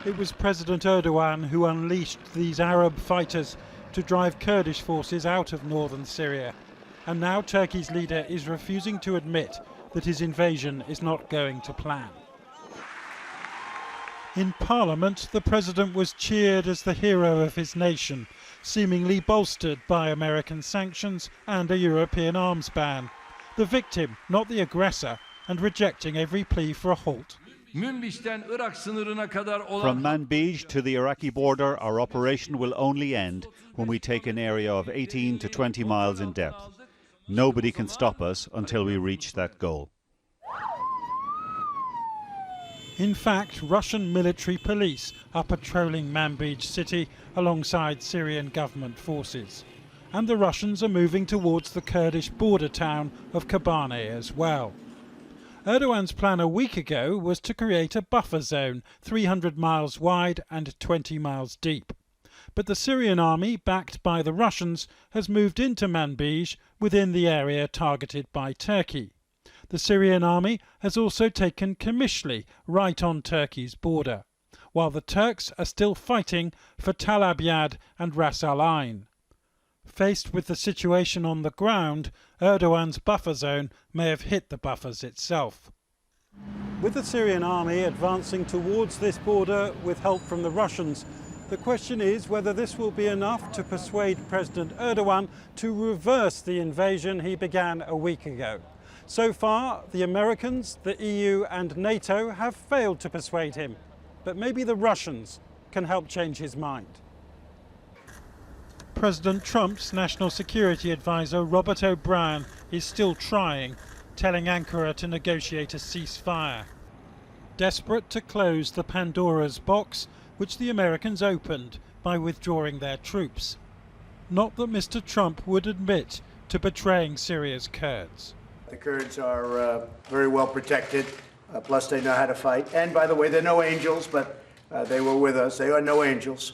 It was President Erdogan who unleashed these Arab fighters to drive Kurdish forces out of northern Syria. And now Turkey's leader is refusing to admit that his invasion is not going to plan. In Parliament, the president was cheered as the hero of his nation, seemingly bolstered by American sanctions and a European arms ban. The victim, not the aggressor, and rejecting every plea for a halt. From Manbij to the Iraqi border, our operation will only end when we take an area of 18 to 20 miles in depth. Nobody can stop us until we reach that goal. In fact, Russian military police are patrolling Manbij city alongside Syrian government forces. And the Russians are moving towards the Kurdish border town of Kobani as well. Erdogan's plan a week ago was to create a buffer zone 300 miles wide and 20 miles deep. But the Syrian army, backed by the Russians, has moved into Manbij within the area targeted by Turkey. The Syrian army has also taken Qamishli, right on Turkey's border, while the Turks are still fighting for Tal Abyad and Ras Al Ain. Faced with the situation on the ground, Erdogan's buffer zone may have hit the buffers itself. With the Syrian army advancing towards this border with help from the Russians, the question is whether this will be enough to persuade President Erdogan to reverse the invasion he began a week ago. So far, the Americans, the EU and NATO have failed to persuade him, but maybe the Russians can help change his mind. President Trump's national security advisor Robert O'Brien is still trying, telling Ankara to negotiate a ceasefire. Desperate to close the Pandora's box which the Americans opened by withdrawing their troops. Not that Mr. Trump would admit to betraying Syria's Kurds. The Kurds are very well protected, plus they know how to fight. And by the way, they're no angels, but they were with us. They are no angels,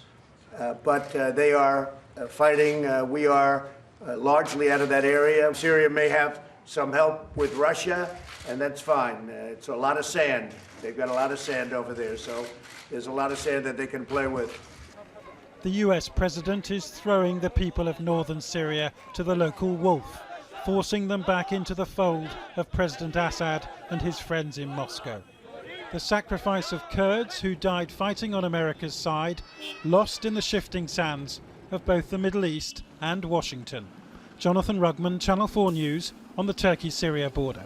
but they are fighting. We are largely out of that area. Syria may have some help with Russia, and that's fine. It's a lot of sand. They've got a lot of sand over there, so there's a lot of sand that they can play with. The US president is throwing the people of northern Syria to the local wolf, forcing them back into the fold of President Assad and his friends in Moscow. The sacrifice of Kurds who died fighting on America's side, lost in the shifting sands of both the Middle East and Washington. Jonathan Rugman, Channel 4 News, on the Turkey-Syria border.